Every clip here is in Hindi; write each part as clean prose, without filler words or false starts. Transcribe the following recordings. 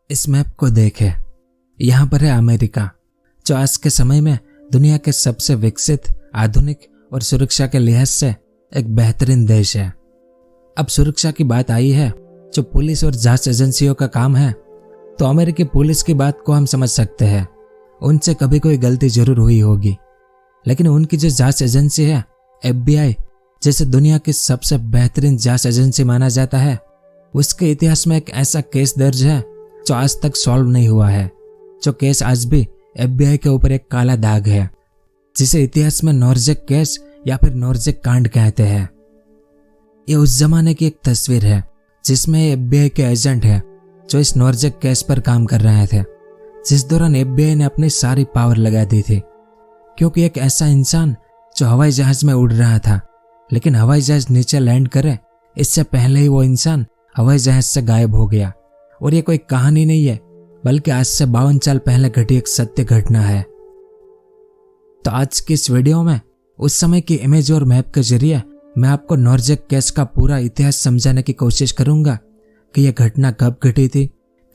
इस मैप को देखें। यहाँ पर है अमेरिका, जो आज के समय में दुनिया के सबसे विकसित, आधुनिक और सुरक्षा के लिहाज से एक बेहतरीन देश है। अब सुरक्षा की बात आई है, जो पुलिस और जांच एजेंसियों का काम है, तो अमेरिकी पुलिस की बात को हम समझ सकते हैं। उनसे कभी कोई गलती जरूर हुई होगी, लेकिन उनकी जो जांच एजेंसी है FBI, जैसे दुनिया की सबसे बेहतरीन जांच एजेंसी माना जाता है, उसके इतिहास में एक ऐसा केस दर्ज है जो आज तक सॉल्व नहीं हुआ है। जो केस आज भी FBI के ऊपर एक काला दाग है, जिसे इतिहास में नॉर्जेक केस या फिर नॉर्जेक कांड कहते हैं। ये उस जमाने की एक तस्वीर है जिसमें FBI के एजेंट है जो इस नॉर्जेक केस पर काम कर रहे थे, जिस दौरान FBI ने अपनी सारी पावर लगा दी थी, क्योंकि एक ऐसा इंसान जो हवाई जहाज में उड़ रहा था, लेकिन हवाई जहाज नीचे लैंड करे इससे पहले ही वो इंसान हवाई जहाज से गायब हो गया। और ये कोई कहानी नहीं है, बल्कि आज से 52 साल पहले घटी एक सत्य घटना है। तो आज की इस वीडियो में उस समय की इमेज और मैप के जरिए मैं आपको नॉर्जेक केस का पूरा इतिहास समझाने की कोशिश करूंगा कि यह घटना कब घटी थी,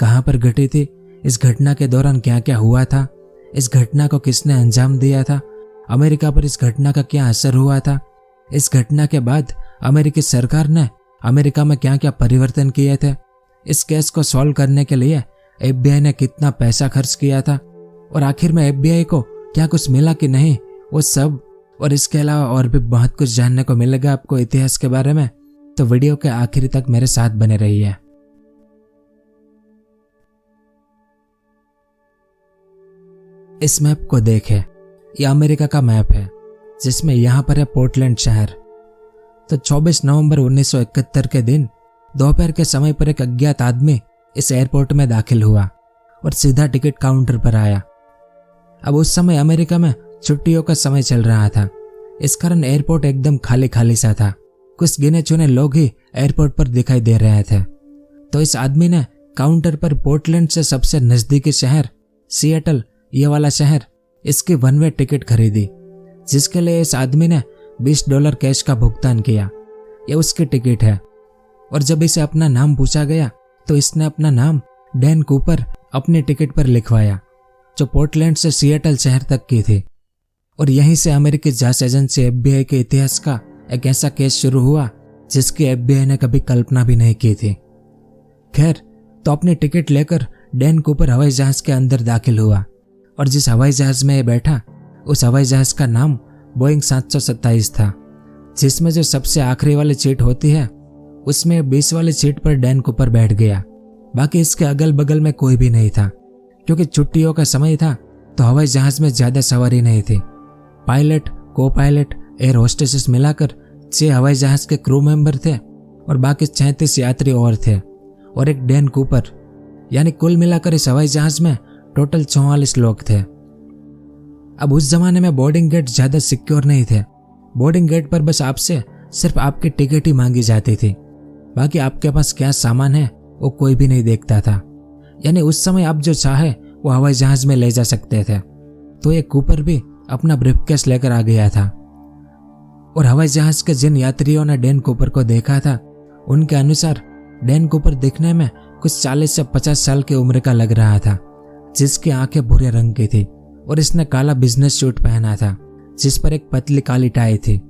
कहां पर घटी थी, इस घटना के दौरान क्या क्या हुआ था, इस घटना को किसने अंजाम दिया था, अमेरिका पर इस घटना का क्या असर हुआ था, इस घटना के बाद अमेरिकी सरकार ने अमेरिका में क्या क्या परिवर्तन किए थे, इस केस को सॉल्व करने के लिए FBI ने कितना पैसा खर्च किया था, और आखिर में FBI को क्या कुछ मिला कि नहीं, वो सब और इसके अलावा और भी बहुत कुछ जानने को मिलेगा आपको इतिहास के बारे में। तो वीडियो के आखिर तक मेरे साथ बने रहिए। इस मैप को देखें। यह अमेरिका का मैप है, जिसमें यहाँ पर है पोर्टलैंड शहर। तो 24 नवंबर 1971 के दिन दोपहर के समय पर एक अज्ञात आदमी इस एयरपोर्ट में दाखिल हुआ और सीधा टिकट काउंटर पर आया। अब उस समय अमेरिका में छुट्टियों का समय चल रहा था, इस कारण एयरपोर्ट एकदम खाली खाली सा था। कुछ गिने चुने लोग ही एयरपोर्ट पर दिखाई दे रहे थे। तो इस आदमी ने काउंटर पर पोर्टलैंड से सबसे नजदीकी शहर सिएटल, ये वाला शहर, इसकी वन वे टिकट खरीदी, जिसके लिए इस आदमी ने $20 कैश का भुगतान किया। यह उसकी टिकट है। और जब इसे अपना नाम पूछा गया तो इसने अपना नाम डैन कूपर अपनी टिकट पर लिखवाया, जो पोर्टलैंड से सिएटल शहर तक की थी। और यहीं से अमेरिकी जांच एजेंसी FBI के इतिहास का एक ऐसा केस शुरू हुआ जिसकी FBI ने कभी कल्पना भी नहीं की थी। खैर, तो अपनी टिकट लेकर डैन कूपर हवाई जहाज के अंदर दाखिल हुआ, और जिस हवाई जहाज में बैठा उस हवाई जहाज का नाम बोइंग 727 था, जिसमें जो सबसे आखिरी वाली सीट होती है उसमें 20 वाली सीट पर डैन कूपर बैठ गया। बाकी इसके अगल बगल में कोई भी नहीं था, क्योंकि छुट्टियों का समय था, तो हवाई जहाज में ज्यादा सवारी नहीं थी। पायलट, को पायलट, एयर होस्टेसेस मिलाकर 6 हवाई जहाज के क्रू मेंबर थे, और बाकी 36 यात्री और थे, और एक डैन कूपर, यानी कुल मिलाकर इस हवाई जहाज में टोटल 44 लोग थे। अब उस जमाने में बोर्डिंग गेट ज्यादा सिक्योर नहीं थे। बोर्डिंग गेट पर बस आपसे सिर्फ आपकी टिकट ही मांगी जाती थी, बाकी आपके पास क्या सामान है वो कोई भी नहीं देखता था। यानी उस समय आप जो चाहे वो हवाई जहाज में ले जा सकते थे। तो ये कूपर भी अपना ब्रीफकेस लेकर आ गया था, और हवाई जहाज के जिन यात्रियों ने डैन कूपर को देखा था, उनके अनुसार डैन कूपर दिखने में कुछ 40 से 50 साल की उम्र का लग रहा था, जिसकी आंखें भूरे रंग की थी, और इसने काला बिजनेस सूट पहना था जिस पर एक पतली काली टाई थी।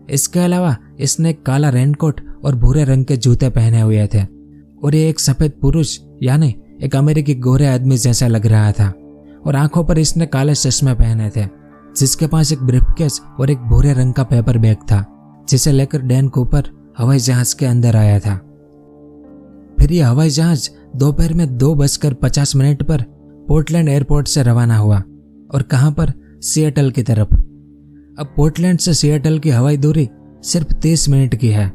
इसके अलावा इसने एक काला रेनकोट और भूरे रंग के जूते पहने हुए थे, और ये एक सफेद पुरुष यानी एक अमेरिकी गोरे आदमी जैसा लग रहा था, और आंखों पर इसने काले चश्मे पहने थे, जिसके पास एक ब्रीफकेस और एक भूरे रंग का पेपर बैग था, जिसे लेकर डैन कूपर हवाई जहाज के अंदर आया था। फिर यह हवाई जहाज दोपहर में 2:50 पर पोर्टलैंड एयरपोर्ट से रवाना हुआ, और कहां पर, सिएटल की तरफ। अब पोर्टलैंड से सिएटल की हवाई दूरी सिर्फ 30 मिनट की है,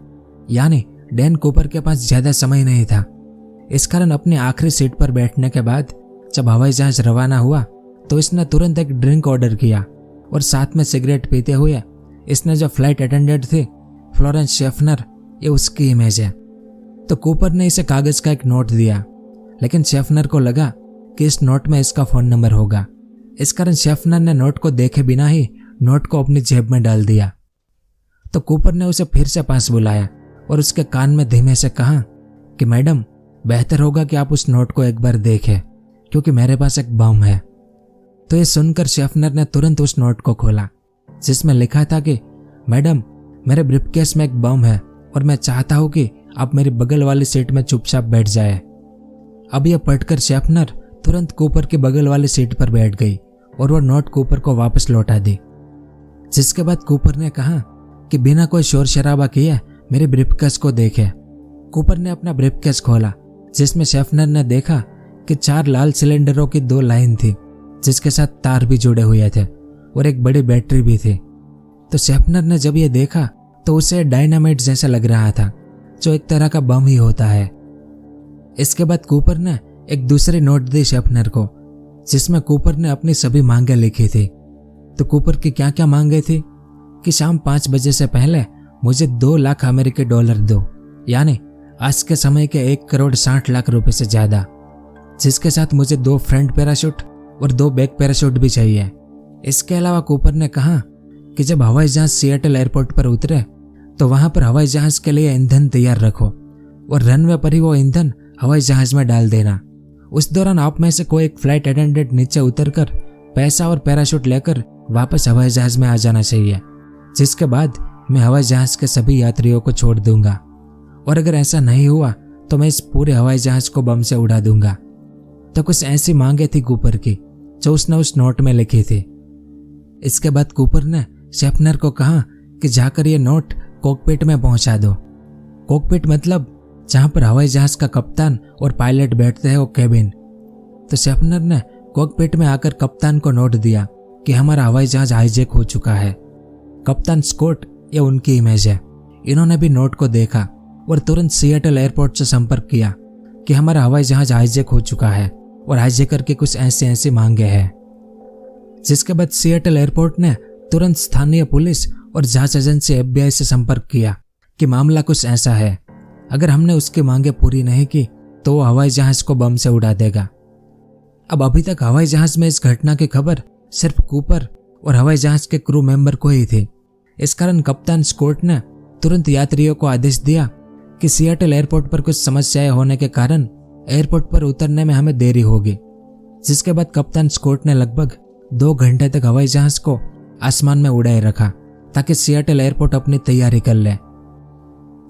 यानी डैन कूपर के पास ज्यादा समय नहीं था। इस कारण अपनी आखिरी सीट पर बैठने के बाद जब हवाई जहाज रवाना हुआ तो इसने तुरंत एक ड्रिंक ऑर्डर किया, और साथ में सिगरेट पीते हुए इसने जो फ्लाइट अटेंडेंट थी फ्लोरेंस शेफनर, ये उसकी इमेज है। तो कूपर ने इसे कागज का एक नोट दिया, लेकिन शेफनर को लगा कि इस नोट में इसका फोन नंबर होगा। इस कारण शेफनर ने नोट को देखे बिना ही नोट को अपनी जेब में डाल दिया। तो कूपर ने उसे फिर से पास बुलाया और उसके कान में धीमे से कहा कि मैडम, बेहतर होगा कि आप उस नोट को एक बार देखें, क्योंकि मेरे पास एक बम है। तो ये सुनकर शेफनर ने तुरंत उस नोट को खोला, जिसमें लिखा था कि मैडम, मेरे ब्रीफकेस में एक बम है और मैं चाहता हूं कि आप मेरी बगल वाली सीट में चुपचाप बैठ जाए। अब यह पढ़कर शेफनर तुरंत कूपर की बगल वाली सीट पर बैठ गई और वह नोट कूपर को वापस लौटा दी। जिसके बाद कूपर ने कहा कि बिना कोई शोर शराबा किए मेरे ब्रीफकेस को देखे। कूपर ने अपना ब्रीफकेस खोला, जिसमें शेफनर ने देखा कि 4 लाल सिलेंडरों की 2 लाइन थी, जिसके साथ तार भी जुड़े हुए थे और एक बड़ी बैटरी भी थी। तो शेफनर ने जब ये देखा तो उसे डायनामाइट जैसा लग रहा था, जो एक तरह का बम ही होता है। इसके बाद कूपर ने एक दूसरी नोट दी शेफनर को, जिसमें कूपर ने अपनी सभी मांगे लिखी थी। तो कूपर की क्या क्या मांगे थी कि शाम 5 बजे से पहले मुझे 2 लाख अमेरिकी डॉलर दो, यानी आज के समय के 1,60,00,000 रुपए से ज्यादा, जिसके साथ मुझे 2 फ्रंट पैराशूट और 2 बैक पैराशूट भी चाहिए। इसके अलावा कूपर ने कहा कि जब हवाई जहाज सिएटल एयरपोर्ट पर उतरे तो वहां पर हवाई जहाज के लिए ईंधन तैयार रखो और रनवे पर ही वो ईंधन हवाई जहाज में डाल देना। उस दौरान आप में से कोई एक फ्लाइट अटेंडेंट नीचे उतरकर पैसा और पैराशूट लेकर वापस हवाई जहाज में आ जाना चाहिए, जिसके बाद मैं हवाई जहाज के सभी यात्रियों को छोड़ दूंगा, और अगर ऐसा नहीं हुआ तो मैं इस पूरे हवाई जहाज को बम से उड़ा दूंगा। तो कुछ ऐसी मांगे थी कूपर की, जो उसने उस नोट में लिखी थी। इसके बाद कूपर ने शेफनर को कहा कि जाकर ये नोट कॉकपिट में पहुंचा दो। कॉकपिट मतलब जहां पर हवाई जहाज का कप्तान और पायलट बैठते हैं, वो केबिन। तो शेफनर ने कॉकपिट में आकर कप्तान को नोट दिया कि हमारा हवाई जहाज हाईजैक हो चुका है। कप्तान स्कॉट, ये उनकी इमेज है। इन्होंने भी नोट को देखा और तुरंत सिएटल एयरपोर्ट से संपर्क किया कि हमारा हवाई जहाज हाईजैक हो चुका है और हाईजैकर की कुछ ऐसी मांगे हैं। जिसके बाद सिएटल एयरपोर्ट ने तुरंत स्थानीय पुलिस और जांच एजेंसी FBI से संपर्क किया कि मामला कुछ ऐसा है, अगर हमने उसकी मांगे पूरी नहीं की तो वो हवाई जहाज को बम से उड़ा देगा। अब अभी तक हवाई जहाज में इस घटना की खबर सिर्फ कूपर और हवाई जहाज के क्रू मेंबर को ही थी। इस कारण कप्तान स्कॉट ने तुरंत यात्रियों को आदेश दिया कि सिएटल एयरपोर्ट पर कुछ समस्याएं होने के कारण एयरपोर्ट पर उतरने में हमें देरी होगी। जिसके बाद कप्तान स्कॉट ने लगभग 2 घंटे तक हवाई जहाज को आसमान में उड़ाए रखा ताकि सिएटल एयरपोर्ट अपनी तैयारी कर ले।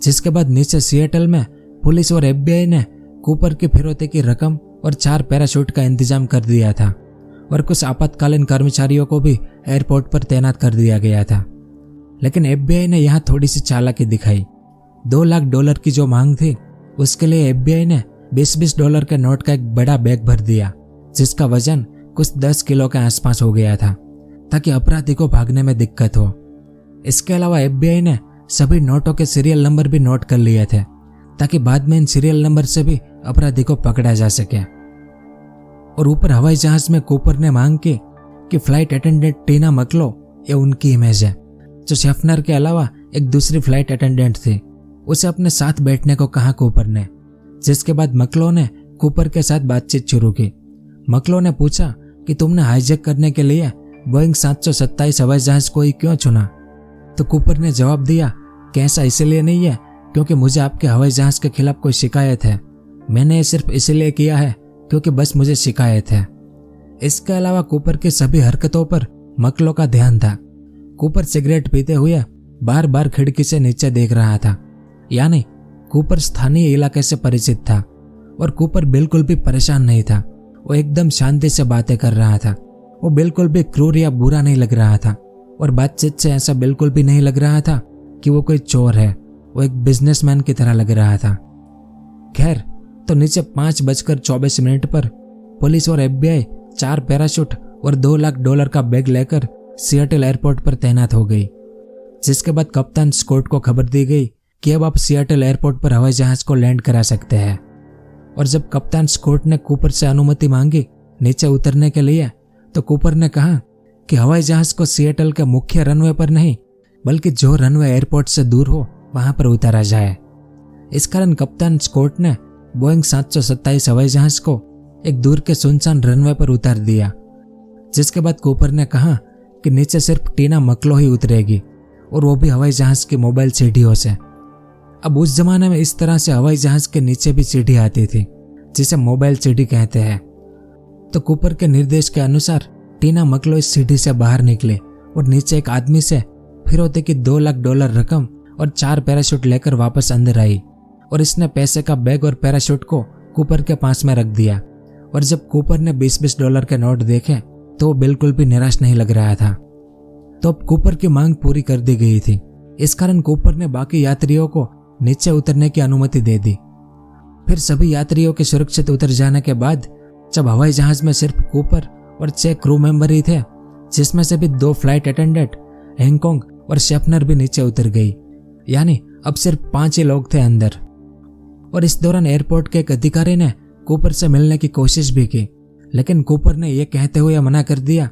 जिसके बाद नीचे सिएटल में पुलिस और FBI ने कूपर की फिरौती की रकम और 4 पैराशूट का इंतजाम कर दिया था और कुछ आपातकालीन कर्मचारियों को भी एयरपोर्ट पर तैनात कर दिया गया था। लेकिन FBI ने यहाँ थोड़ी सी चालाकी दिखाई। 2 लाख डॉलर की जो मांग थी, उसके लिए FBI ने 20-20 डॉलर के नोट का एक बड़ा बैग भर दिया, जिसका वजन कुछ 10 किलो के आसपास हो गया था, ताकि अपराधी को भागने में दिक्कत हो। इसके अलावा FBI ने सभी नोटों के सीरियल नंबर भी नोट कर लिए थे, ताकि बाद में इन सीरियल नंबर से भी अपराधी को पकड़ा जा सके। और ऊपर हवाई जहाज में कूपर ने मांग की कि फ्लाइट अटेंडेंट टीना मकलो, ये उनकी इमेज है, जो शेफनर के अलावा एक दूसरी फ्लाइट अटेंडेंट थी, उसे अपने साथ बैठने को कहा कूपर ने। जिसके बाद मकलो ने कूपर के साथ बातचीत शुरू की। मकलो ने पूछा कि तुमने हाईजैक करने के लिए बोइंग 727 हवाई जहाज को ही क्यों चुना? तो कूपर ने जवाब दिया कि ऐसा इसलिए नहीं है क्योंकि मुझे आपके हवाई जहाज के खिलाफ कोई शिकायत है, मैंने ये सिर्फ इसलिए किया है क्योंकि बस मुझे शिकायत है। इसके अलावा कूपर की सभी हरकतों पर मकलो का ध्यान था। कूपर सिगरेट पीते हुए बार बार खिड़की से नीचे देख रहा था, यानी कूपर स्थानीय इलाके से परिचित था और कूपर बिल्कुल भी परेशान नहीं था। वो एकदम शांति से बातें कर रहा था। वो बिल्कुल भी क्रूर या बुरा नहीं लग रहा था और बातचीत से ऐसा बिल्कुल भी नहीं लग रहा था कि वो कोई चोर है। वो एक बिजनेसमैन की तरह लग रहा था। खैर, तो नीचे 5:24 पर पुलिस और FBI 4 पैराशूट और 2 लाख डॉलर का बैग लेकर सिएटल एयरपोर्ट पर तैनात हो गई। जिसके बाद कप्तान स्कॉट को खबर दी गई कि अब आप सिएटल एयरपोर्ट पर हवाई जहाज को लैंड करा सकते हैं। और जब कप्तान स्कॉट ने कूपर से अनुमति मांगी नीचे उतरने के लिए, तो कूपर ने कहा कि हवाई जहाज को सिएटल के मुख्य रनवे पर नहीं, बल्कि जो रनवे एयरपोर्ट से दूर हो वहां पर उतारा जाए। इस कारण कप्तान स्कॉट ने बोइंग 727 हवाई जहाज को एक दूर के सुनसान रनवे पर उतार दिया। जिसके बाद कूपर ने कहा कि नीचे सिर्फ टीना मकलो ही उतरेगी और वो भी हवाई जहाज की मोबाइल सीढ़ियों से। अब उस जमाने में इस तरह से हवाई जहाज के नीचे भी सीढ़ी आती थी, जिसे मोबाइल सीढ़ी कहते हैं। तो कूपर के निर्देश के अनुसार टीना मकलो इस सीढ़ी से बाहर निकले और नीचे एक आदमी से फिरौती की $2 लाख रकम और 4 पैराशूट लेकर वापस अंदर आई और इसने पैसे का बैग और पैराशूट को कूपर के पास में रख दिया। और जब कूपर ने $20 के नोट देखे तो वो बिल्कुल भी निराश नहीं लग रहा था। तो अब कूपर की मांग पूरी कर दी गई थी। इस कारण कूपर ने बाकी यात्रियों को नीचे उतरने की अनुमति दे दी। फिर सभी यात्रियों के सुरक्षित उतर जाने के बाद जब हवाई जहाज में सिर्फ कूपर और 6 क्रू मेंबर ही थे, जिसमें से भी 2 फ्लाइट अटेंडेंट हैंगकॉन्ग और शेफनर भी नीचे उतर गई, यानी अब सिर्फ 5 ही लोग थे अंदर। और इस दौरान एयरपोर्ट के एक अधिकारी ने कूपर से मिलने की कोशिश भी की, लेकिन कूपर ने यह कहते हुए मना कर दिया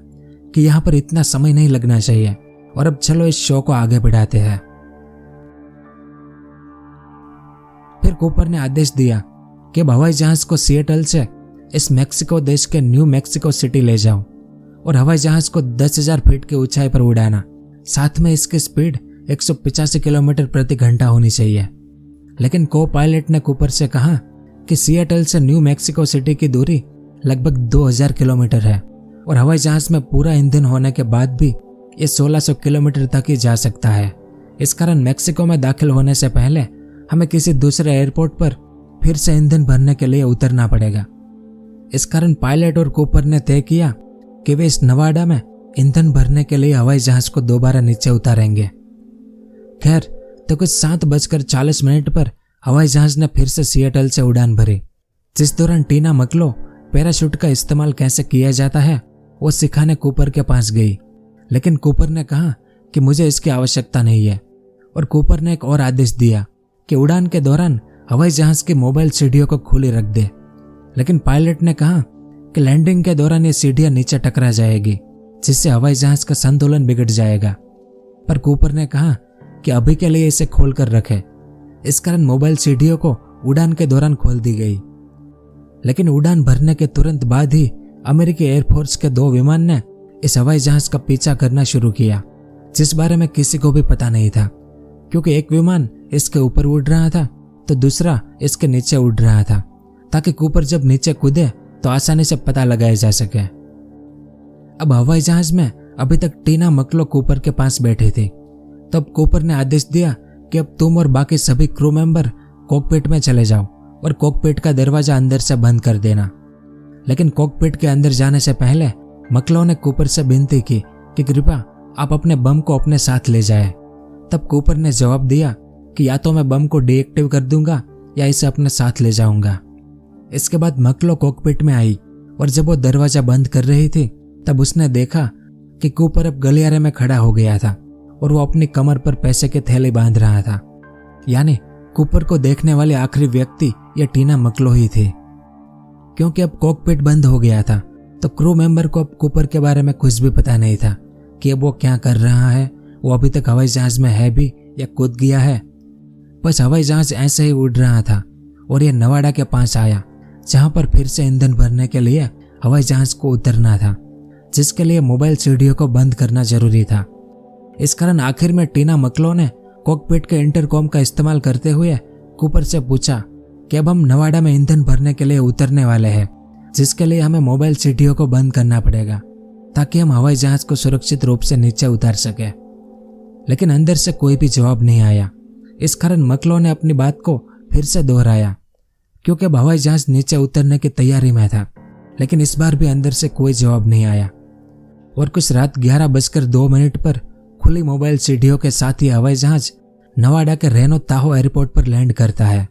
कि यहाँ पर इतना समय नहीं लगना चाहिए और अब चलो इस शो को आगे बढ़ाते हैं। फिर कूपर ने आदेश दिया कि हवाई जहाज को सिएटल से इस मैक्सिको देश के न्यू मैक्सिको सिटी ले जाओ और हवाई जहाज को 10,000 फीट की ऊंचाई पर उड़ाना। साथ में इसकी स्पीड 185 किलोमीटर प्रति घंटा होनी चाहिए। लेकिन को पायलट ने कूपर से कहा कि सिएटल से न्यू मैक्सिको सिटी की दूरी लगभग 2000 किलोमीटर है और हवाई जहाज में पूरा ईंधन होने के बाद भी ये 1600 किलोमीटर तक ही जा सकता है। इस कारण मैक्सिको में दाखिल होने से पहले हमें किसी दूसरे एयरपोर्ट पर फिर से ईंधन भरने के लिए उतरना पड़ेगा। इस कारण पायलट और कूपर ने तय किया कि वे इस नवाडा में ईंधन भरने के लिए हवाई जहाज को दोबारा नीचे उतारेंगे। खैर, तो कुछ 7:40 पर हवाई जहाज ने फिर से सिएटल से उड़ान भरी, जिस दौरान टीना मकलो पैराशूट का इस्तेमाल कैसे किया जाता है वो सिखाने कूपर के पास गई। लेकिन कूपर ने कहा कि मुझे इसकी आवश्यकता नहीं है और कूपर ने एक और आदेश दिया कि उड़ान के दौरान हवाई जहाज की मोबाइल सीढ़ियों को खुली रख दे। लेकिन पायलट ने कहा कि लैंडिंग के दौरान ये सीढ़ियां नीचे टकरा जाएगी, जिससे हवाई जहाज का संतुलन बिगड़ जाएगा। पर कूपर ने कहा कि अभी के लिए इसे खोल कर रखे। इस कारण मोबाइल सीढ़ियों को उड़ान के दौरान खोल दी गई। लेकिन उड़ान भरने के तुरंत बाद ही अमेरिकी एयरफोर्स के 2 विमान ने इस हवाई जहाज का पीछा करना शुरू किया, जिस बारे में किसी को भी पता नहीं था, क्योंकि एक विमान इसके ऊपर उड़ रहा था तो दूसरा इसके नीचे उड़ रहा था, ताकि कूपर जब नीचे कूदे तो आसानी से पता लगाया जा सके। अब हवाई जहाज में अभी तक टीना मकलो कूपर के पास बैठी थी। तब कूपर ने आदेश दिया कि अब तुम और बाकी सभी क्रू मेंबर कॉकपिट में चले जाओ और कॉकपिट का दरवाजा अंदर से बंद कर देना। लेकिन कॉकपिट के अंदर जाने से पहले मकलो ने कूपर से विनती की कि कृपया आप अपने बम को अपने साथ ले जाएं। तब कूपर ने जवाब दिया कि या तो मैं बम को डीएक्टिव कर दूंगा या इसे अपने साथ ले जाऊंगा। इसके बाद मकलो कॉकपिट में आई और जब वो दरवाजा बंद कर रही थी तब उसने देखा कि कूपर अब गलियारे में खड़ा हो गया था और वो अपनी कमर पर पैसे के थैले बांध रहा था। यानी कूपर को देखने वाले आखिरी व्यक्ति ये टीना मकलो ही थी। क्योंकि अब कॉकपिट बंद हो गया था तो क्रू मेंबर को अब कूपर के बारे में कुछ भी पता नहीं था कि अब वो क्या कर रहा है, वो अभी तक हवाई जहाज में है भी या कूद गया है। बस हवाई जहाज ऐसे ही उड़ रहा था और ये नवाडा के पास आया, जहां पर फिर से ईंधन भरने के लिए हवाई जहाज को उतरना था, जिसके लिए मोबाइल सीढ़ियों को बंद करना जरूरी था। इस कारण आखिर में टीना मकलो ने कॉकपिट के इंटरकॉम का इस्तेमाल करते हुए कूपर से पूछा कि अब हम नवाडा में ईंधन भरने के लिए उतरने वाले हैं, जिसके लिए हमें मोबाइल सीढ़ियों को बंद करना पड़ेगा ताकि हम हवाई जहाज को सुरक्षित रूप से नीचे उतार सके। लेकिन अंदर से कोई भी जवाब नहीं आया। इस कारण मकलो ने अपनी बात को फिर से दोहराया, क्योंकि अब हवाई जहाज नीचे उतरने की तैयारी में था। लेकिन इस बार भी अंदर से कोई जवाब नहीं आया और कुछ रात 11:02 पर खुली मोबाइल सीढ़ियों के साथ ही हवाई जहाज नवाडा के रेनो ताहो एयरपोर्ट पर लैंड करता है,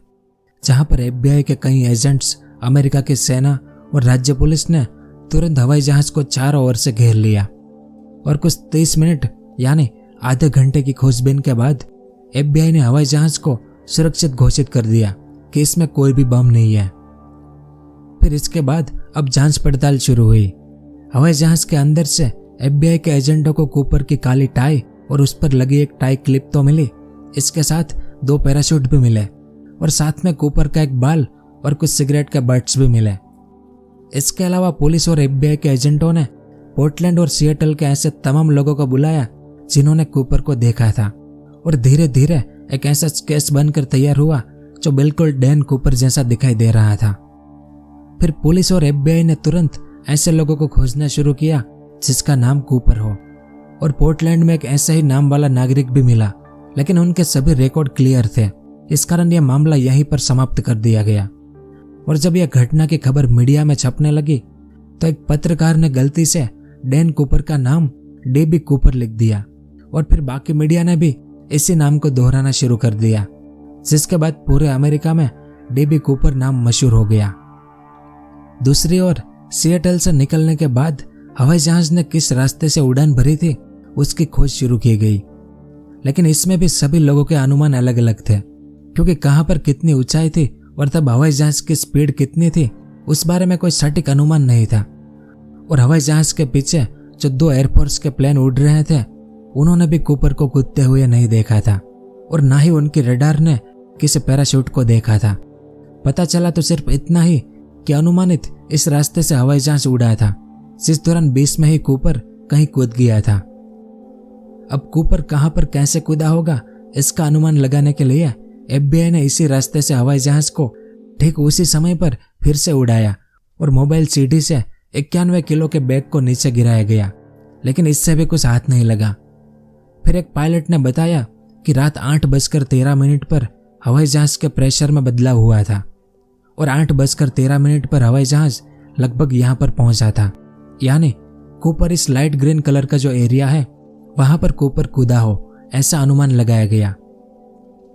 जहां पर FBI के कई एजेंट्स, अमेरिका की सेना और राज्य पुलिस ने तुरंत हवाई जहाज को चारों ओर से घेर लिया। और कुछ 30 मिनट यानी आधे घंटे की खोजबीन के बाद FBI ने हवाई जहाज को सुरक्षित घोषित कर दिया कि इसमें कोई भी बम नहीं है। फिर इसके बाद अब जांच पड़ताल शुरू हुई। हवाई जहाज के अंदर से FBI के एजेंटों को कूपर की काली टाई और उस पर लगी एक टाई क्लिप तो मिली, इसके साथ 2 पैराशूट भी मिले और साथ में कूपर का एक बाल और कुछ सिगरेट के बट्स भी मिले। इसके अलावा पुलिस और FBI के एजेंटों ने पोर्टलैंड और सिएटल के ऐसे तमाम लोगों को बुलाया जिन्होंने कूपर को देखा था और धीरे धीरे एक ऐसा केस बनकर तैयार हुआ जो बिल्कुल डैन कूपर जैसा दिखाई दे रहा था। फिर पुलिस और FBI ने तुरंत ऐसे लोगों को खोजना शुरू किया जिसका नाम कूपर हो, और पोर्टलैंड में एक ऐसा ही नाम वाला नागरिक भी मिला, लेकिन उनके सभी रिकॉर्ड क्लियर थे। इस कारण यह मामला यहीं पर समाप्त कर दिया गया। और जब यह घटना की खबर मीडिया में छपने लगी तो एक पत्रकार ने गलती से डैन कूपर का नाम DB कूपर लिख दिया, और फिर बाकी मीडिया ने भी इसी नाम को दोहराना शुरू कर दिया, जिसके बाद पूरे अमेरिका में DB कूपर नाम मशहूर हो गया। दूसरी ओर सिएटल से निकलने के बाद हवाई जहाज ने किस रास्ते से उड़ान भरी थी उसकी खोज शुरू की गई, लेकिन इसमें भी सभी लोगों के अनुमान अलग अलग थे, क्योंकि कहां पर कितनी ऊंचाई थी और तब हवाई जहाज की स्पीड कितनी थी उस बारे में कोई सटीक अनुमान नहीं था। और हवाई जहाज के पीछे जो 2 एयरफोर्स के प्लेन उड़ रहे थे उन्होंने भी कूपर को कूदते हुए नहीं देखा था, और ना ही उनकी रडार ने किसी पैराशूट को देखा था। पता चला तो सिर्फ इतना ही कि अनुमानित इस रास्ते से हवाई जहाज उड़ा था, जिस दौरान 20 में ही कूपर कहीं कूद गया था। अब कूपर कहां पर कैसे कूदा होगा इसका अनुमान लगाने के लिए FBI ने इसी रास्ते से हवाई जहाज को ठीक उसी समय पर फिर से उड़ाया, और मोबाइल CD से 91 किलो के बैग को नीचे गिराया गया, लेकिन इससे भी कुछ हाथ नहीं लगा। फिर एक पायलट ने बताया कि रात 8:13 पर हवाई जहाज के प्रेशर में बदलाव हुआ था, और 8:13 पर हवाई जहाज लगभग यहां पर पहुंचा था, यानी कूपर इस लाइट ग्रीन कलर का जो एरिया है वहां पर कूपर कूदा हो, ऐसा अनुमान लगाया गया।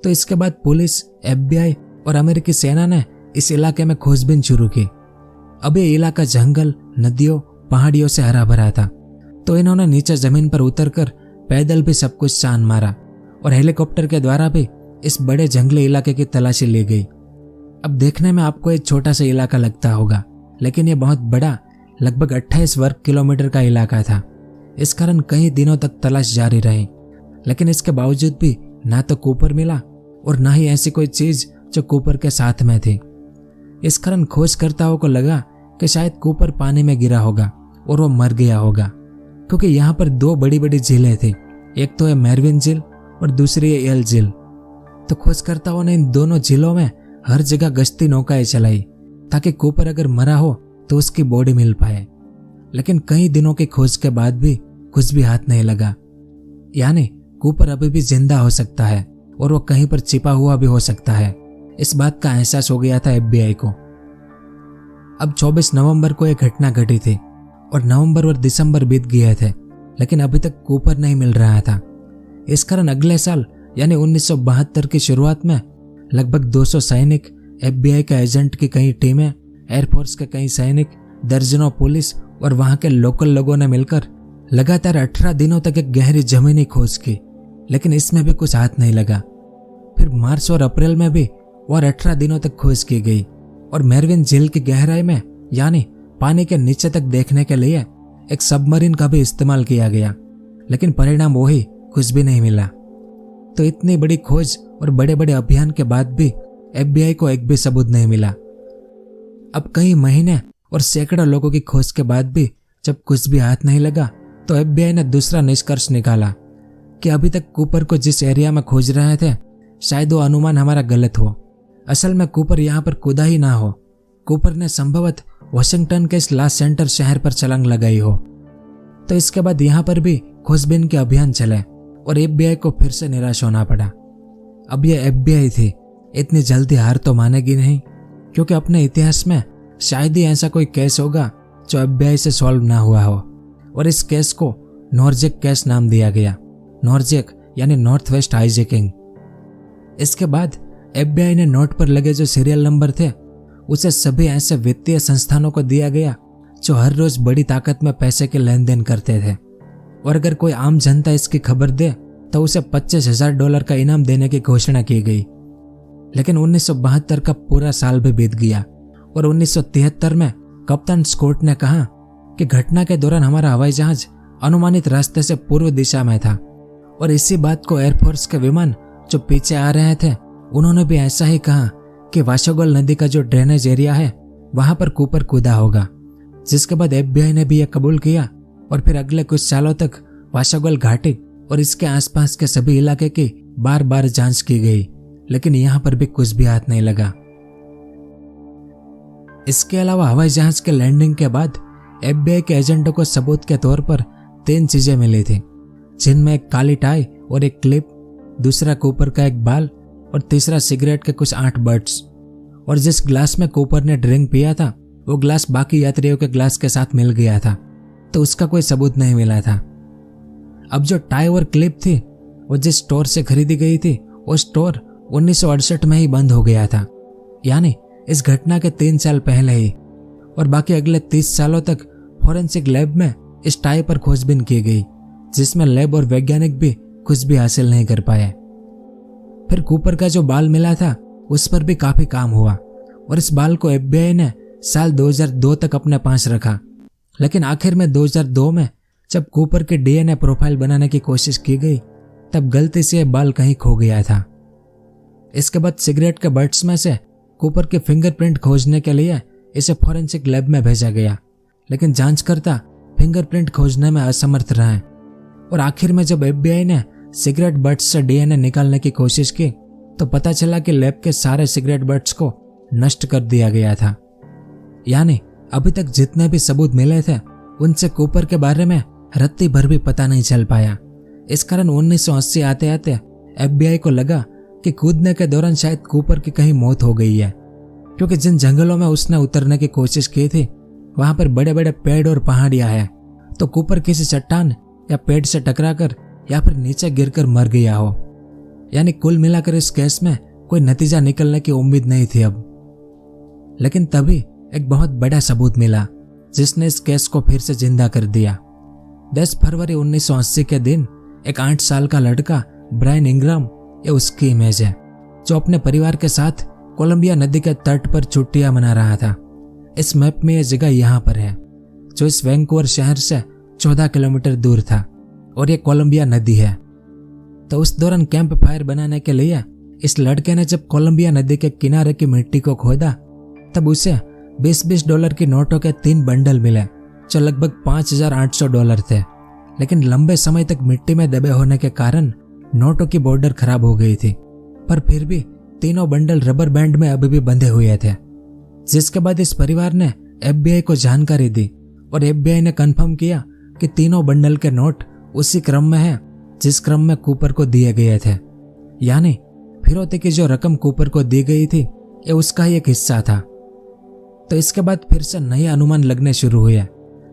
तो इसके बाद पुलिस, FBI और अमेरिकी सेना ने इस इलाके में खोजबीन शुरू की। अब ये इलाका जंगल, नदियों, पहाड़ियों से हरा भरा था, तो इन्होंने नीचे जमीन पर उतरकर पैदल भी सब कुछ छान मारा, और हेलीकॉप्टर के द्वारा भी इस बड़े जंगली इलाके की तलाशी ली गई। अब देखने में आपको एक छोटा सा इलाका लगता होगा, लेकिन यह बहुत बड़ा, लगभग 28 वर्ग किलोमीटर का इलाका था। इस कारण कई दिनों तक तलाश जारी रही, लेकिन इसके बावजूद भी ना तो कूपर मिला और ना ही ऐसी कोई चीज जो कूपर के साथ में थी। इस कारण खोजकर्ताओं को लगा कि शायद कूपर पानी में गिरा होगा और वो मर गया होगा, क्योंकि यहाँ पर 2 बड़ी बड़ी झीलें थी, एक तो है मेरविन झील और दूसरी है एल झील। तो खोजकर्ताओं ने इन दोनों झीलों में हर जगह गश्ती नौकाएं चलाई ताकि कूपर अगर मरा हो तो उसकी बॉडी मिल पाए, लेकिन कई दिनों की खोज के बाद भी कुछ भी हाथ नहीं लगा। यानी कूपर अभी भी जिंदा हो सकता है और वो कहीं पर छिपा हुआ भी हो सकता है। इस बात का एहसास हो गया था FBI को। अब 24 नवंबर को एक घटना घटी थी और नवंबर और दिसंबर बीत गए थे, लेकिन अभी तक कूपर नहीं मिल रहा था। इस कारण अगले साल यानी 1972 की शुरुआत में लगभग 200 सैनिक, FBI के एजेंट की कई टीमें, एयरफोर्स के कई सैनिक, दर्जनों पुलिस और वहां के लोकल लोगों ने मिलकर लगातार 18 दिनों तक एक गहरी जमीनी खोज की, लेकिन इसमें भी कुछ हाथ नहीं लगा। फिर मार्च और अप्रैल में भी और 18 दिनों तक खोज की गई और मेरविन झील की गहराई में यानी पानी के नीचे तक देखने के लिए एक सबमरीन का भी इस्तेमाल किया गया, लेकिन परिणाम वही, कुछ भी नहीं मिला। तो इतनी बड़ी खोज और बड़े बड़े अभियान के बाद भी FBI को एक भी सबूत नहीं मिला। अब कई महीने और सैकड़ों लोगों की खोज के बाद भी जब कुछ भी हाथ नहीं लगा तो FBI ने दूसरा निष्कर्ष निकाला कि अभी तक कूपर को जिस एरिया में खोज रहे थे शायद वो अनुमान हमारा गलत हो। असल में कूपर यहाँ पर कूदा ही ना हो, कूपर ने संभवतः वाशिंगटन के इस लास सेंटर शहर पर छलांग लगाई हो। तो इसके बाद यहाँ पर भी खोजबीन के अभियान चले और FBI को फिर से निराश होना पड़ा। अब यह FBI थी, इतनी जल्दी हार तो मानेगी नहीं, क्योंकि अपने इतिहास में शायद ही ऐसा कोई केस होगा जो FBI से सॉल्व ना हुआ हो, और इस केस को नॉर्जेक केस नाम दिया गया। नॉर्जेक यानी नॉर्थ वेस्ट हाईजैकिंग। इसके बाद FBI ने नोट पर लगे जो सीरियल नंबर थे उसे सभी ऐसे वित्तीय संस्थानों को दिया गया जो हर रोज बड़ी ताकत में पैसे के लेन देन करते थे, और अगर कोई आम जनता इसकी खबर दे तो उसे $25,000 का इनाम देने की घोषणा की गई। लेकिन 1972 का पूरा साल भी बीत गया और 1973 में कप्तान स्कॉट ने कहा कि घटना के दौरान हमारा हवाई जहाज अनुमानित रास्ते से पूर्व दिशा में था, और इसी बात को एयरफोर्स के विमान जो पीछे आ रहे थे उन्होंने भी ऐसा ही कहा कि वाशोगल नदी का जो ड्रेनेज एरिया है वहां पर कूपर कूदा होगा। जिसके बाद FBI ने भी यह कबूल किया और फिर अगले कुछ सालों तक वाशोगल घाटी और इसके आसपास के सभी इलाके की बार बार जांच की गई, लेकिन यहां पर भी कुछ भी हाथ नहीं लगा। इसके अलावा हवाई जहाज के लैंडिंग के बाद FBI के एजेंटों को सबूत के तौर पर 3 चीजें मिली थी, जिनमें एक काली टाई और एक क्लिप, दूसरा कूपर का एक बाल और तीसरा सिगरेट के कुछ 8 बट्स। और जिस ग्लास में कूपर ने ड्रिंक पिया था वो ग्लास बाकी यात्रियों के ग्लास के साथ मिल गया था, तो उसका कोई सबूत नहीं मिला था। अब जो टाई और क्लिप थी वो जिस स्टोर से खरीदी गई थी वो स्टोर 1968 में ही बंद हो गया था, यानी इस घटना के 3 साल पहले ही। और बाकी अगले 30 सालों तक फॉरेंसिक लैब में इस टाई पर खोजबीन की गई, जिसमें लैब और वैज्ञानिक भी कुछ भी हासिल नहीं कर पाए। फिर कूपर का जो बाल मिला था उस पर भी काफी काम हुआ और इस बाल को FBI ने साल 2002 तक अपने पास रखा, लेकिन आखिर में 2002 में जब कूपर के DNA प्रोफाइल बनाने की कोशिश की गई तब गलती से यह बाल कहीं खो गया था। इसके बाद सिगरेट के बट्स में से कूपर के फिंगरप्रिंट खोजने के लिए इसे फॉरेंसिक लैब में भेजा गया, लेकिन जांचकर्ता फिंगरप्रिंट खोजने में असमर्थ रहे। और आखिर में जब FBI ने सिगरेट बट्स से DNA निकालने की कोशिश की तो पता चला कि लैब के सारे सिगरेट बट्स को नष्ट कर दिया गया था, यानी अभी तक जितने भी सबूत मिले थे उनसे कूपर के बारे में रत्ती भर भी पता नहीं चल पाया। इस कारण 1980 आते आते FBI को लगा कि कूदने के दौरान शायद कूपर की कहीं मौत हो गई है, क्योंकि जिन जंगलों में उसने उतरने की कोशिश की थी वहां पर बड़े बड़े पेड़ और पहाड़ियां हैं, तो कूपर किसी चट्टान या पेड़ से टकराकर या फिर नीचे गिरकर मर गया हो। यानी कुल मिलाकर इस केस में कोई नतीजा निकलने की उम्मीद नहीं थी अब। लेकिन तभी एक बहुत बड़ा सबूत मिला जिसने इस केस को फिर से जिंदा कर दिया। 10 फरवरी 1980 के दिन एक 8 साल का लड़का ब्रायन इंग्राम, ये उसकी इमेज है, जो अपने परिवार के साथ कोलंबिया नदी के तट पर छुट्टियां मना रहा था। इस मैप में यह जगह यहाँ पर है, जो इस वैंकूवर शहर से 14 किलोमीटर दूर था, और ये कोलंबिया नदी है। तो उस दौरान कैंप फायर बनाने के लिए इस लड़के ने जब कोलंबिया नदी के किनारे की मिट्टी को खोदा तब उसे $20 की नोटों के 3 बंडल मिले, जो लगभग $5,800 थे। लेकिन लंबे समय तक मिट्टी में दबे होने के कारण नोटों की बॉर्डर खराब हो गई थी, पर फिर भी तीनों बंडल रबर बैंड में अभी भी बंधे हुए थे। जिसके बाद इस परिवार ने FBI को जानकारी दी और FBI ने कंफर्म किया कि तीनों बंडल के नोट उसी क्रम में है जिस क्रम में कूपर को दिए गए थे, यानी फिरौती की जो रकम कूपर को दी गई थी ये उसका ही एक हिस्सा था। तो इसके बाद फिर से नए अनुमान लगने शुरू हुए,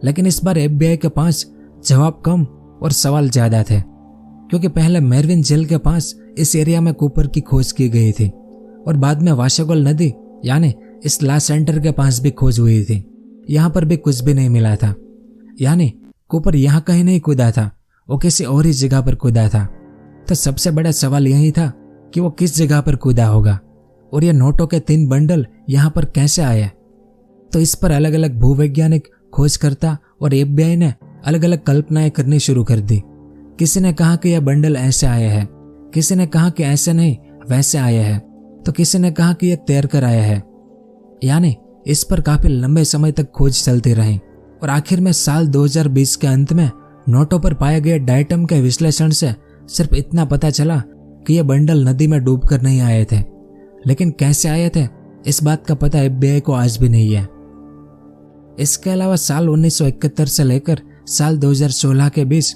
लेकिन इस बार FBI के पास जवाब कम और सवाल ज्यादा थे, क्योंकि पहले मेरविन जेल के पास इस एरिया में कूपर की खोज की गई थी और बाद में वाशेगोल नदी यानी इस ला सेंटर के पास भी खोज हुई थी। यहाँ पर भी कुछ भी नहीं मिला था, यानी कूपर यहाँ कहीं नहीं कूदा था, वो किसी और ही जगह पर कूदा था। तो सबसे बड़ा सवाल यही था कि वो किस जगह पर कूदा होगा और ये नोटों के 3 बंडल यहाँ पर कैसे आए। तो इस पर अलग अलग भूवैज्ञानिक, खोजकर्ता और FBI ने अलग अलग कल्पनाएं करनी शुरू कर दी। किसी ने कहा कि यह बंडल ऐसे आए हैं, किसी ने कहा कि ऐसे नहीं वैसे आए हैं, तो किसी ने कहा कि यह तैरकर आया है। यानी इस पर काफी लंबे समय तक खोज चलती रही और आखिर में साल 2020 के अंत में नोटों पर पाए गए डाइटम के विश्लेषण से सिर्फ इतना पता चला कि ये बंडल नदी में डूबकर नहीं आए थे, लेकिन कैसे आए थे इस बात का पता FBI को आज भी नहीं है। इसके अलावा साल 1971 से लेकर साल 2016 के बीच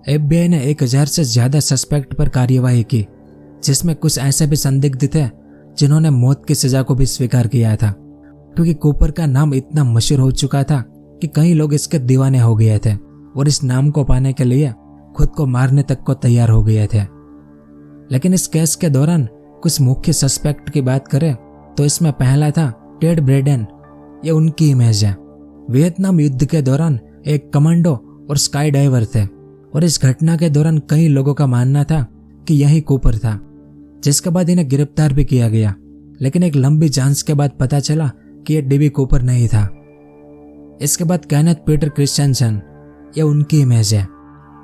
FBI ने 1000 से ज्यादा सस्पेक्ट पर कार्यवाही की, जिसमें कुछ ऐसे भी संदिग्ध थे जिन्होंने मौत की सजा को भी स्वीकार किया था, क्योंकि कूपर का नाम इतना मशहूर हो चुका था कि कई लोग इसके दीवाने हो गए थे और इस नाम को पाने के लिए खुद को मारने तक को तैयार हो गए थे। लेकिन इस केस के दौरान कुछ मुख्य सस्पेक्ट की बात करें तो इसमें पहला था टेड ब्रेडेन। ये उनकी इमेज है। वियतनाम युद्ध के दौरान एक कमांडो और स्काई डाइवर थे और इस घटना के दौरान कई लोगों का मानना था कि यही कूपर था, जिसके बाद इन्हें गिरफ्तार भी किया गया। लेकिन एक लंबी जांच के बाद पता चला कि यह डीबी कूपर नहीं था। इसके बाद कैनेथ पीटर क्रिश्चियनसन, यह उनकी इमेज है।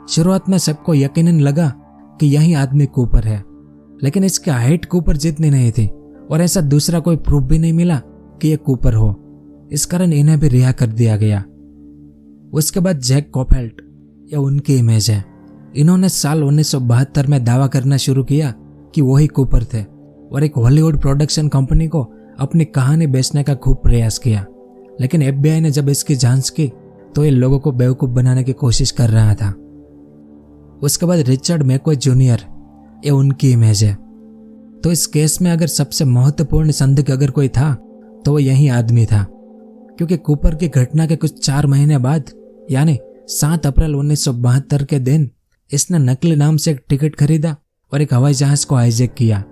शुरुआत में सबको यकीनन लगा कि यही आदमी कूपर है, लेकिन इसकी हाइट कूपर जितनी नहीं थी और ऐसा दूसरा कोई प्रूफ भी नहीं मिला कि यह कूपर हो। इस कारण इन्हें भी रिहा कर दिया गया। उसके बाद जैक कोफेल्ट, यह उनकी इमेज है। इन्होंने साल 1972 में दावा करना शुरू किया कि वो ही कूपर थे और एक हॉलीवुड प्रोडक्शन कंपनी को अपनी कहानी बेचने का खूब प्रयास किया। लेकिन FBI ने जब इसकी जांच की तो ये लोगों को बेवकूफ बनाने की कोशिश कर रहा था। उसके बाद रिचर्ड मैकॉय जूनियर, ये उनकी इमेज है। तो इस केस में अगर सबसे महत्वपूर्ण संदिग्ध अगर कोई था तो वो यही आदमी था, क्योंकि कूपर की घटना के कुछ 4 महीने बाद यानी 7 अप्रैल 1972 के दिन इसने नकली नाम से एक टिकट खरीदा और एक हवाई जहाज को हाईजैक किया,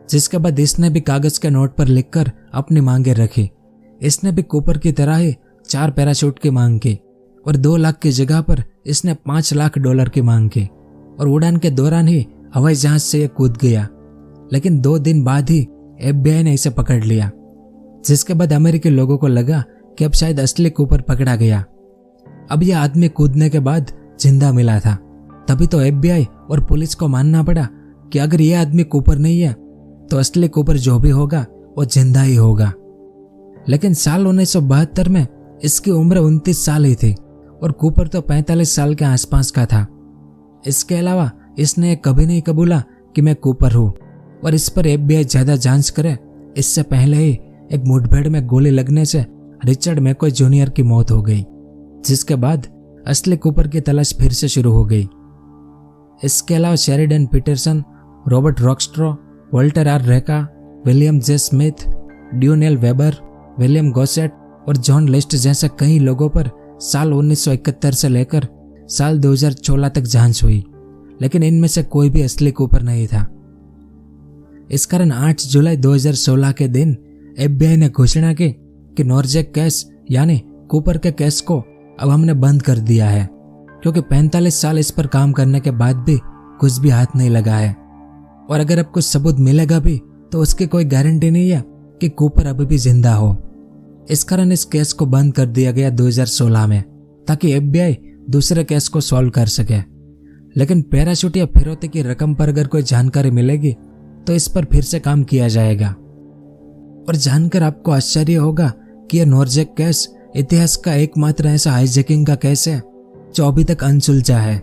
जिसके बाद इसने भी कागज के नोट पर लिखकर अपनी मांगे रखी। इसने भी कूपर की तरह ही 4 पैराशूट की मांग की और 2 लाख की जगह पर इसने $5 लाख की मांग की और उड़ान के दौरान ही हवाई जहाज से ये कूद गया। लेकिन 2 दिन बाद ही FBI ने इसे पकड़ लिया, जिसके बाद अमेरिकी लोगों को लगा कि अब शायद असली कूपर पकड़ा गया। अब यह आदमी कूदने के बाद जिंदा मिला था, तभी तो FBI और पुलिस को मानना पड़ा कि अगर यह आदमी कूपर नहीं है तो असली कूपर जो भी होगा वो जिंदा ही होगा। लेकिन साल 1972 में इसकी उम्र 29 साल ही थी और कूपर तो 45 साल के आसपास का था। इसके अलावा इसने कभी नहीं कबूला कि मैं कूपर हूँ और इस पर FBI ज्यादा जांच करे इससे पहले ही एक मुठभेड़ में गोली लगने से रिचर्ड मैकॉय जूनियर की मौत हो गई, जिसके बाद असली कूपर की तलाश फिर से शुरू हो गई। इसके अलावा Sheridan Peterson, Robert Rockstro, Walter R Reka, William J Smith, Dunnell Weber, William Gosset और जॉन लिस्ट जैसे कई लोगों पर साल 1971 से लेकर साल 2016 तक जांच हुई, लेकिन इनमें से कोई भी असली कूपर नहीं था। इस कारण 8 जुलाई 2016 के दिन FBI ने घोषणा की कि नॉर्जेक केस यानी कूपर के केस को अब हमने बंद कर दिया है, क्योंकि 45 साल इस पर काम करने के बाद भी कुछ भी हाथ नहीं लगा है और अगर अब कुछ सबूत मिलेगा भी तो उसकी कोई गारंटी नहीं है कि कूपर अभी भी जिंदा हो। इस कारण इस केस को बंद कर दिया गया 2016 में, ताकि FBI दूसरे केस को सॉल्व कर सके। लेकिन पैराशूट या फिरौती की रकम पर अगर कोई जानकारी मिलेगी तो इस पर फिर से काम किया जाएगा। और जानकर आपको आश्चर्य होगा कि यह नॉर्जेक केस इतिहास का एकमात्र ऐसा हाईजैकिंग का केस है जो अभी तक अनसुलझा है,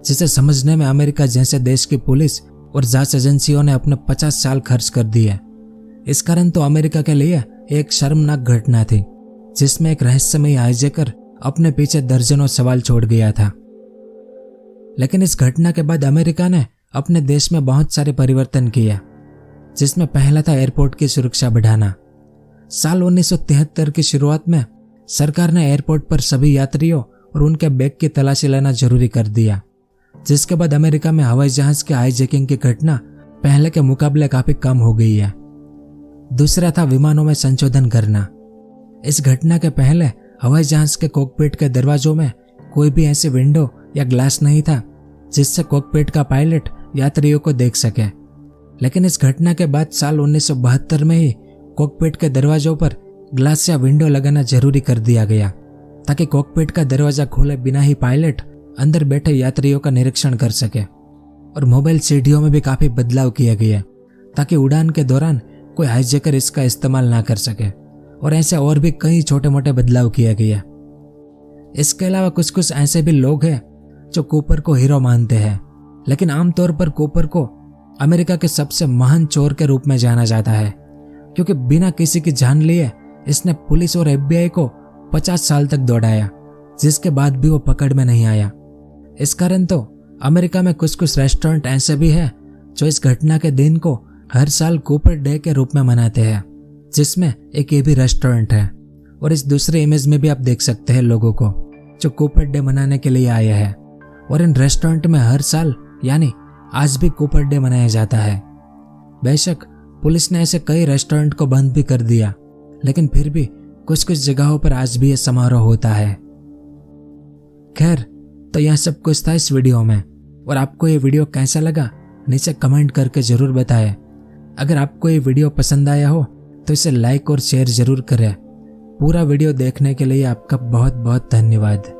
जिसे समझने में अमेरिका जैसे देश की पुलिस और जांच एजेंसियों ने अपने 50 साल खर्च कर दिए। इस कारण तो अमेरिका के लिए एक शर्मनाक घटना थी, जिसमें एक रहस्यमयी हाईजैकर अपने पीछे दर्जनों सवाल छोड़ गया था। लेकिन इस घटना के बाद अमेरिका ने अपने देश में बहुत सारे परिवर्तन किए, जिसमें पहला था एयरपोर्ट की सुरक्षा बढ़ाना। साल 1973 की शुरुआत में सरकार ने एयरपोर्ट पर सभी यात्रियों और उनके बैग की तलाशी लेना जरूरी कर दिया, जिसके बाद अमेरिका में हवाई जहाज के हाईजैकिंग की घटना पहले के मुकाबले काफी कम हो गई है। दूसरा था विमानों में संशोधन करना। इस घटना के पहले हवाई जहाज के कॉकपिट के दरवाजों में कोई भी ऐसी विंडो या ग्लास नहीं था जिससे कॉकपिट का पायलट यात्रियों को देख सके। लेकिन इस घटना के बाद साल 1972 में ही कॉकपिट के दरवाजों पर ग्लास या विंडो लगाना जरूरी कर दिया गया, ताकि कॉकपिट का दरवाजा खोले बिना ही पायलट अंदर बैठे यात्रियों का निरीक्षण कर सके। और मोबाइल सीढ़ियों में भी काफी बदलाव किया गया, ताकि उड़ान के दौरान कोई हाईजैकर इसका इस्तेमाल ना कर सके। और ऐसे और भी कई छोटे मोटे बदलाव किया गया। इसके अलावा कुछ ऐसे भी लोग हैं जो कूपर को हीरो मानते हैं, लेकिन आमतौर पर कूपर को अमेरिका के सबसे महान चोर के रूप में जाना जाता है, क्योंकि बिना किसी की जान लिए इसने पुलिस और FBI को 50 साल तक दौड़ाया, जिसके बाद भी वो पकड़ में नहीं आया। इस कारण तो अमेरिका में कुछ रेस्टोरेंट ऐसे भी हैं जो इस घटना के दिन को हर साल कूपर डे के रूप में मनाते हैं, जिसमें एक ये भी रेस्टोरेंट है। और इस दूसरे इमेज में भी आप देख सकते हैं लोगों को जो कूपर डे मनाने के लिए आए हैं। और इन रेस्टोरेंट में हर साल यानी आज भी कूपर डे मनाया जाता है। बेशक पुलिस ने ऐसे कई रेस्टोरेंट को बंद भी कर दिया, लेकिन फिर भी कुछ जगहों पर आज भी ये समारोह होता है। खैर, तो यह सब कुछ था इस वीडियो में। और आपको ये वीडियो कैसा लगा नीचे कमेंट करके जरूर बताएं। अगर आपको ये वीडियो पसंद आया हो तो इसे लाइक और शेयर जरूर करें। पूरा वीडियो देखने के लिए आपका बहुत बहुत धन्यवाद।